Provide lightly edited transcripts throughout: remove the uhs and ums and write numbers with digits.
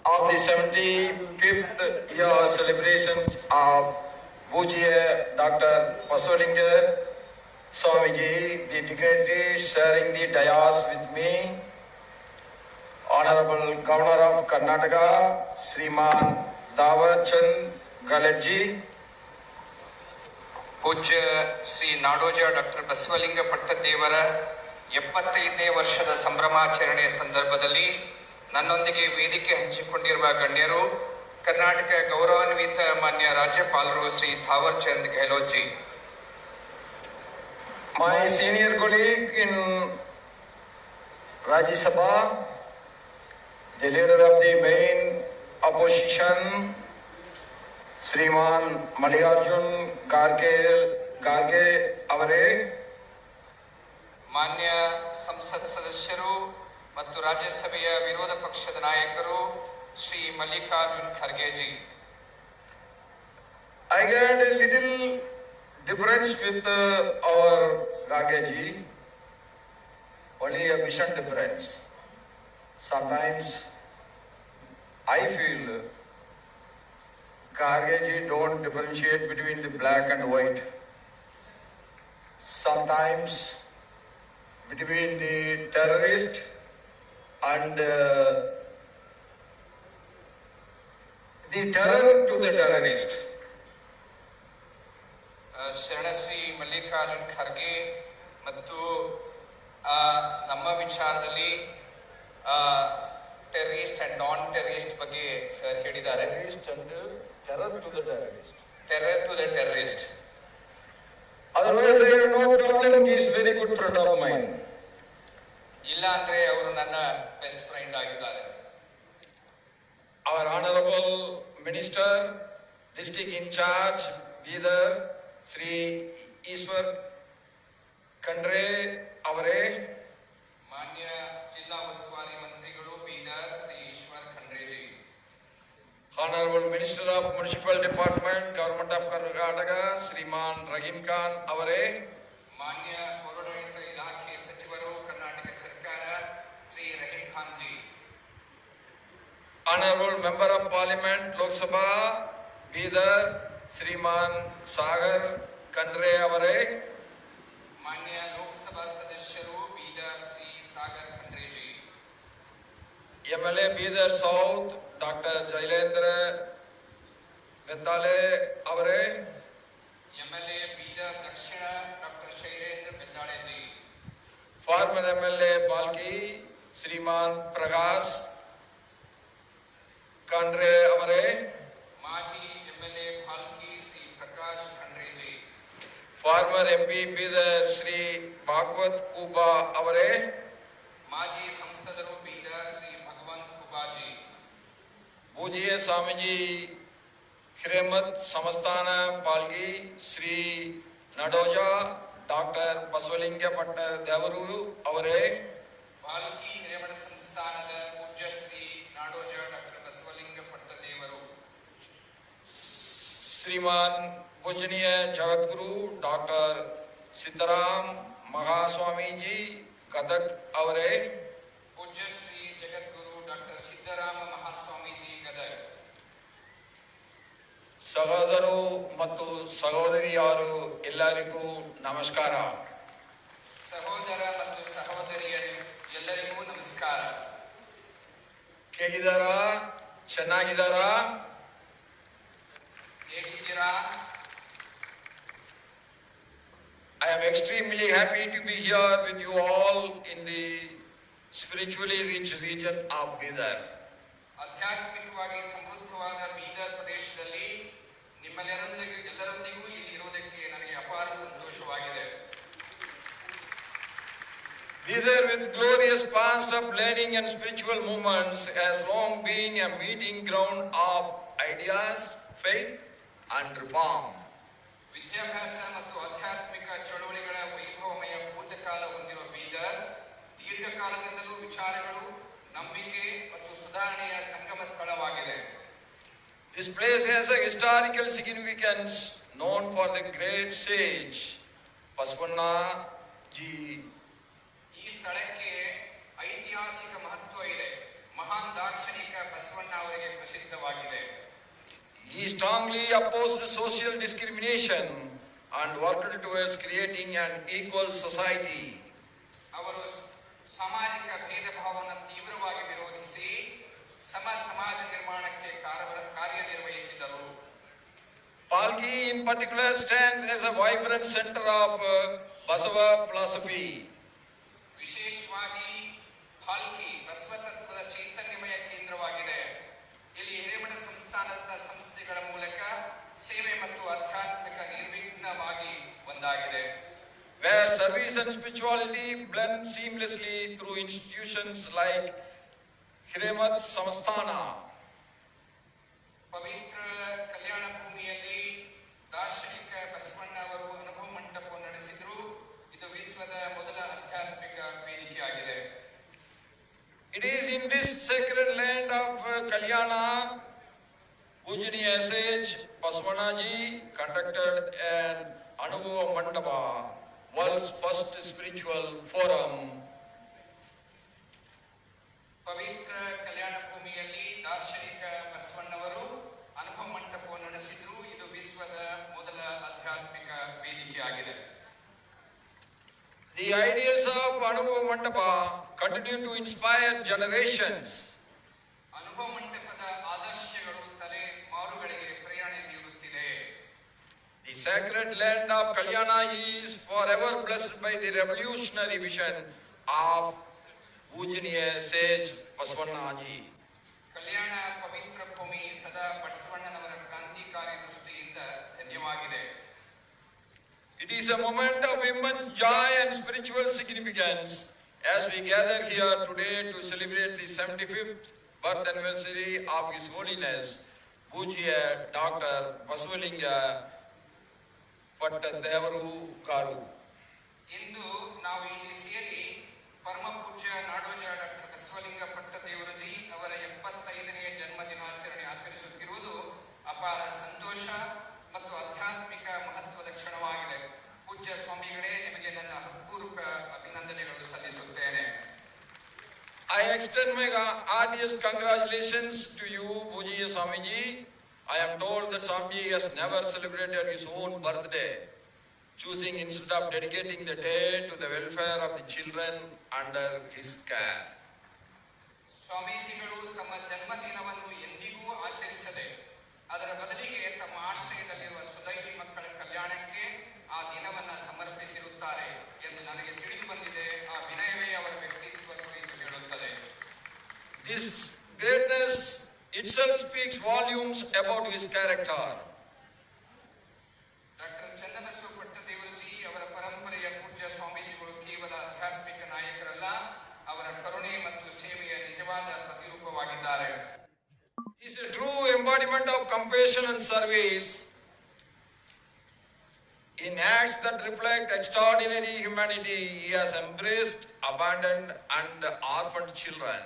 of the 75th year celebrations of Pujya Dr. Pasolinga Swamiji, the dignitaries sharing the dais with me, Honorable Governor of Karnataka, Sriman Dawar Chand Galadji, ಪೂಜ್ಯ ಶ್ರೀ ನಾಡೋಜ doctor Basavalinga ಪಟ್ಟದೇವರ 75ನೇ ವರ್ಷದ ಸಂಭ್ರಮಾಚರಣೆಯ ಸಂದರ್ಭದಲ್ಲಿ ನನ್ನೊಂದಿಗೆ ವೇದಿಕೆ ಹಂಚಿಕೊಂಡಿರುವ ಗಣ್ಯರು, ಕರ್ನಾಟಕ ಗೌರವಾನ್ವಿತ ಮಾನ್ಯ ರಾಜ್ಯಪಾಲರು Shri Thawar Chand Gehlot ji, my senior colleague in Rajya Sabha, the leader of the main opposition, Sriman Mallikarjun Kharge ಅವರೇ, ಮಾನ್ಯ ಸಂಸತ್ ಸದಸ್ಯರು ಮತ್ತು ರಾಜ್ಯಸಭೆಯ ವಿರೋಧ ಪಕ್ಷದ ನಾಯಕರು Shri Mallikarjun Kharge G, I had a little difference with our Kharge ji, only a vision difference. Sometimes I feel Kharge ji don't differentiate between the black and white. Sometimes between the terrorist and the terror to the terrorist. ಶರಣಶ್ರೀ ಮಲ್ಲಿಕಾರ್ಜುನ್ ಖರ್ಗೆ ಮತ್ತು ನಮ್ಮ ವಿಚಾರದಲ್ಲಿ terrorist and non terrorist ಬಗ್ಗೆ sir ಹೇಳಿದ್ದಾರೆ. Terror to the terrorist. Terror to the terrorist. Otherwise, I have no problem. He is very good friend of mine. ಇಲ್ಲ ಅಂದ್ರೆ ಅವರು ನನ್ನ ಬೆಸ್ಟ್ ಫ್ರೆಂಡ್ ಆಗಿದ್ದಾರೆ. Our Honorable Minister, District in Charge, Bidar, Sri Ishwar Khandre ಅವರೇ, ಮಾನ್ಯ ಜಿಲ್ಲಾ ಉಸ್ತುವಾರಿ ಮಂತ್ರಿಗಳು Bidar Shri Eshwar Khandre ji, Honorable Minister of Municipal Department, Government of Karnataka, Sriman Rahim Khan ಅವರೇ, ಮಾನ್ಯ ಪೌರಾಡಳಿತ ಇಲಾಖೆ ಸಚಿವರು ಕರ್ನಾಟಕ ಸರ್ಕಾರ Shri Rahim Khan G, Honorable Member of Parliament, Lok Sabha, Bidar, Sriman Sagar Khandre ಅವರೇ, ಮಾನ್ಯ ಲೋಕಸಭಾ ಸದಸ್ಯರು Bidar Shri Sagar Khandre ji, MLA Bidar South, Dr. Jailendra Bettale ಅವರೇ, ಎಂಎಲ್ಎ ಬೀದರ್ ದಕ್ಷಿಣ doctor Shailendra Bettale ji, Former MLA Balki, Sriman Prakash Khandre ಅವರೇ, ಮಾಜಿ MLA Bhalki Shri Prakash Khandre ji, Former MP Bidar Sri Bhagwat Kuba ಅವರೇ, ಮಾಜಿ ಸಂಸದರು ಬೀದರ್ ಶ್ರೀ ಭಗವಂತ್ ಕುಬಾಜಿ, ಪೂಜ್ಯ ಸ್ವಾಮೀಜಿ ಹಿರೇಮಠ್ ಸಂಸ್ಥಾನ ಪಾಲ್ಗಿ ಶ್ರೀ ನಡೋಜ ಡಾಕ್ಟರ್ ಬಸವಲಿಂಗ ಪಟ್ಟ ದೇವರು ಅವರೇ, ಭಾಲ್ಕಿ ಹಿರೇಮಠ ಸಂಸ್ಥಾನದ ಪೂಜ್ಯ ಶ್ರೀ ನಾಡೋಜ ಡಾಕ್ಟರ್ ಬಸವಲಿಂಗ ಪಟ್ಟದೇವರು, ಶ್ರೀಮಾನ್ ಪೂಜನೀಯ ಜಗದ್ಗುರು ಡಾಕ್ಟರ್ ಸಿದ್ದರಾಮ್ ಮಹಾಸ್ವಾಮೀಜಿ ಗದಗ್ ಅವರೇ, ಪೂಜ್ಯ ಶ್ರೀ ಜಗದ್ಗುರು ಡಾಕ್ಟರ್ ಸಿದ್ದರಾಮ ಮಹಾಸ್ವಾಮೀಜಿ ಗದಗ್, ಸಹೋದರರು ಮತ್ತು ಸಹೋದರಿಯರು ಎಲ್ಲರಿಗೂ ನಮಸ್ಕಾರ. ಸಹೋದರ ಮತ್ತು ಸಹೋದರಿಯರು ಎಲ್ಲರಿಗೂ ನಮಸ್ಕಾರ. ಹೇಗಿದ್ದಾರಾ? ಚೆನ್ನಾಗಿದ್ದಾರಾ? ಹೇಗಿದ್ದೀರಾ? I am extremely happy to be here with you all in the spiritually rich region of Bidar. ಆಧ್ಯಾತ್ಮಿಕವಾಗಿ ಸಮೃದ್ಧವಾದ ಬೀದರ್ ಪ್ರದೇಶದಲ್ಲಿ ಎಲ್ಲರೊಂದಿಗೂ ಇಲ್ಲಿ ಇರುವುದಕ್ಕೆ ನನಗೆ ಅಪಾರ ಸಂತೋಷವಾಗಿದೆ. Bidar, with glorious past of learning and spiritual movements, has long been a meeting ground of ideas, faith and reform. ವಿದ್ಯಾಭ್ಯಾಸ ಮತ್ತು ಆಧ್ಯಾತ್ಮಿಕ ಚಳುವಳಿಗಳ ವೈಭವಮಯ ಭೂತಕಾಲ ಹೊಂದಿರುವ ಬೀದರ್ ದೀರ್ಘಕಾಲದಿಂದಲೂ ವಿಚಾರಗಳು, ನಂಬಿಕೆ ಮತ್ತು ಸುಧಾರಣೆಯ ಸಂಗಮ ಸ್ಥಳವಾಗಿದೆ. This place has a historical significance known for the great sage Pasupana ji. ಈ ಸ್ಥಳಕ್ಕೆ ಐತಿಹಾಸಿಕ ಮಹತ್ವ ಇದೆ. ಮಹಾನ್ ದಾರ್ಶನಿಕ ಬಸವಣ್ಣ ಅವರಿಗೆ ಪ್ರಸಿದ್ಧವಾಗಿದೆ. He strongly opposed social discrimination and worked towards creating an equal society. ಅವರು ಸಾಮಾಜಿಕ ಭೇದ ಭಾವವನ್ನು ತೀವ್ರವಾಗಿ ವಿರೋಧಿಸಿ ಸಮಾಜ ನಿರ್ಮಾಣಕ್ಕೆ ಕಾರ್ಯನಿರ್ವಹಿಸಿದರು. Palgi in particular stands as a vibrant center of Basava philosophy. ವಿಶೇಷವಾಗಿ ಪಾಲ್ಗಿ ಬಸವ ತತ್ವದ ಚೈತನ್ಯಮಯ ಕೇಂದ್ರವಾಗಿದೆ. ಇಲ್ಲಿ ಹಿರೇಮಠ ಸಂಸ್ಥಾನದ ಸಂಸ್ಥೆಗಳ ಮೂಲಕ ಸೇವೆ ಮತ್ತು ಆಧ್ಯಾತ್ಮಿಕ ನಿರ್ವಿಘ್ನವಾಗಿ ಒಂದಾಗಿದೆ. Where service and spirituality blend seamlessly through institutions like Hiremat Samsthana. ಪವಿತ್ರ ಕಲ್ಯಾಣ ಭೂಮಿಯಲ್ಲಿ ದಾರ್ಶನಿಕ ಬಸವಣ್ಣ ಅವರು ಅನುಭವ ಮಂಟಪ ನಡೆಸಿದ್ರು. ಇದು ವಿಶ್ವದ ಮೊದಲ ಆಧ್ಯಾತ್ಮಿಕ ವೇದಿಕೆಯಾಗಿದೆ. It is in this sacred land of Kalyana, Pujaniya sage Basavanaji conducted an Anubhava Mandapa, world's first spiritual forum. ಪವಿತ್ರ ಕಲ್ಯಾಣ ಭೂಮಿಯಲ್ಲಿ ದಾರ್ಶನಿಕ ಬಸವಣ್ಣವರು ಅನುಭವ ಮಂಟಪವನ್ನು ನಡೆಸಿದ್ರು. ಇದು ವಿಶ್ವದ ಮೊದಲ ಆಧ್ಯಾತ್ಮಿಕ ವೇದಿಕೆಯಾಗಿದೆ. The ideals of Anubhava Mandapa continue to inspire generations. ಅನುಭವ ಮಂಟಪದ ಆದರ್ಶಗಳು ತಲೆ ಮಾರುಗಳಿಗೆ ಪ್ರೇರಣೆ ನೀಡುತ್ತಿದೆ. The sacred land of Kalyana is forever blessed by the revolutionary vision of Pujaniya sage Basavanaji. ಕಲ್ಯಾಣ ಪವಿತ್ರ ಭೂಮಿ ಸದಾ ಬಸವಣ್ಣನವರ ಕ್ರಾಂತಿಕಾರಿ ದೃಷ್ಟಿಯಿಂದ ಧನ್ಯವಾಗಿದೆ. It is a moment of immense joy and spiritual significance as we gather here today to celebrate the 75th birth anniversary of His Holiness Pujya Dr. Basavalinga Pattadevaru Garu. ಇಂದು ನಾವು ಇಲ್ಲಿ ಸೇರಿ ಪರಮ ಪೂಜ್ಯ ನಾಡೋಜ ಡಾಕ್ಟರ್ ಬಸವಲಿಂಗ ಪಟ್ಟದೇವರುಜಿ ಅವರ 75ನೇ ಜನ್ಮ ದಿನಾಚರಣೆ ಆಚರಿಸುತ್ತಿರುವುದು ಅಪಾರ ಸಂತೋಷ ಮತ್ತು ಆಧ್ಯಾತ್ಮಿಕ ಮಹತ್ವದ ಕ್ಷಣವಾಗಿದೆ. ಪೂಜ್ಯ ಸ್ವಾಮಿಗಳೇ, ನಿಮಗೆ ನನ್ನ ಹೃತ್ಪೂರ್ವಕ ಅಭಿನಂದನೆಗಳು ಸಲ್ಲಿಸುತ್ತೇನೆ. I extend my heartiest congratulations to you, Pujya Swamiji. I am told that Swamiji has never celebrated his own birthday, choosing instead of dedicating the day to the welfare of the children under his care. ಸ್ವಾಮೀಜಿಗಳು ತಮ್ಮ ಜನ್ಮದಿನವನ್ನು ಎಂದಿಗೂ ಆಚರಿಸದೆ ಅದರ ಬದಲಿಗೆ ತಮ್ಮ ಆಶ್ರಯದಲ್ಲಿರುವ ಸುದೈವಿ ಮಕ್ಕಳ ಕಲ್ಯಾಣಕ್ಕೆ ಆ ದಿನವನ್ನು ಸಮರ್ಪಿಸಿರುತ್ತಾರೆ ಎಂದು ನನಗೆ ತಿಳಿದು ಬಂದಿದೆ. ಆ ವಿನಯವೇ ಅವರ ವ್ಯಕ್ತಿತ್ವ ಕುರಿತು ಹೇಳುತ್ತದೆ. This greatness itself speaks volumes about his character. Doctor Channabasava Pattadevaruji ಅವರ ಪರಂಪರೆಯ ಪೂಜ್ಯ ಸ್ವಾಮೀಜಿಗಳು ಕೇವಲ ಆಧ್ಯಾತ್ಮಿಕ ನಾಯಕರಲ್ಲ, ಅವರ ಕರುಣೆ ಮತ್ತು ಸೇವೆಯ ನಿಜವಾದ ಪ್ರತಿರೂಪವಾಗಿದ್ದಾರೆ. He is a true embodiment of compassion and service. In acts that reflect extraordinary humanity, he has embraced abandoned and orphaned children,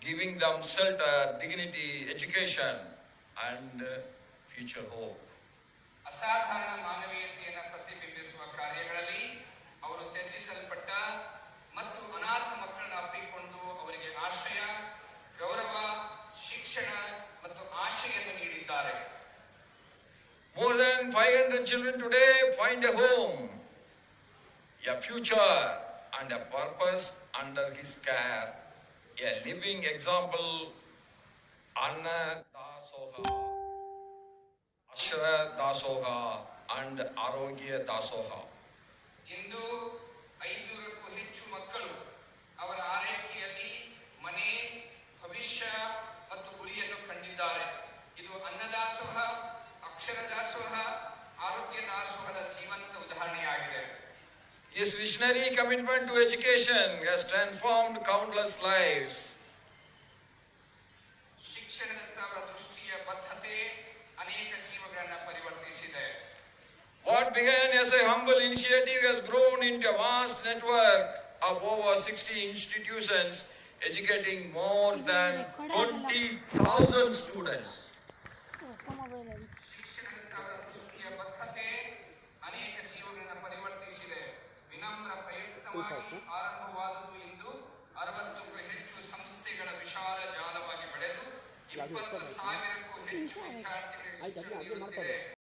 giving them shelter, dignity, education, and future hope. ಅಸಾಧಾರಣ ಮಾನವೀಯತೆಯನ್ನು ಪ್ರತಿಬಿಂಬಿಸುವ ಕಾರ್ಯಗಳಲ್ಲಿ ಅವರು ತ್ಯಜಿಸಲ್ಪಟ್ಟ ಮತ್ತು ಅನಾಥ ಮಕ್ಕಳನ್ನು ಅಪ್ಪಿಕೊಂಡು ಅವರಿಗೆ ಆಶ್ರಯ, ಗೌರವ, ಶಿಕ್ಷಣ ಮತ್ತು ಆಶೆಯನ್ನು ನೀಡಿದ್ದಾರೆ. More than 500 children today find a home, a future, and a purpose under his care. A living example, Anna Dasoha, Ashra Dasoha, and Arogya Dasoha. ಇಂದು 500ಕ್ಕೂ ಹೆಚ್ಚು ಮಕ್ಕಳು ಅವರ ಆರೈಕೆಯಲ್ಲಿ ಮನೆ, ಭವಿಷ್ಯ ಮತ್ತು ಗುರಿಯನ್ನು ಕಂಡಿದ್ದಾರೆ. ಇದು ಅನ್ನದಾಸೋಹ, ಅಕ್ಷರ ದಾಸೋಹ, ಆರೋಗ್ಯ ದಾಸೋಹದ ಜೀವಂತ ಉದಾಹರಣೆಯಾಗಿದೆ. His visionary commitment to education has transformed countless lives. ಶಿಕ್ಷಣದತ್ತ ಅವರ ದೃಷ್ಟಿಯ ಬದ್ಧತೆ ಅನೇಕ ಜೀವಗಳನ್ನು ಪರಿವರ್ತಿಸಿದೆ. What began as a humble initiative has grown into a vast network of over 60 institutions, educating more than 20,000 students. ಶಿಕ್ಷಣದತ್ತ ಅವರ ದೃಷ್ಟಿಯ ಬದ್ಧತೆ ಅನೇಕ ಜೀವಗಳನ್ನು ಪರಿವರ್ತಿಸಿದೆ. ವಿನಮ್ರ ಪ್ರಯತ್ನವಾಗಿ ಆರಂಭವಾದುದು ಇಂದು 60ಕ್ಕೂ ಹೆಚ್ಚು ಸಂಸ್ಥೆಗಳ ವಿಶಾಲ ಜಾಲ ಅದು 20,000ಕ್ಕೂ ಹೆಚ್ಚು ವಿದ್ಯಾರ್ಥಿಗಳಿಗೆ ಶಿಕ್ಷಣ ನೀಡುತ್ತಿದೆ.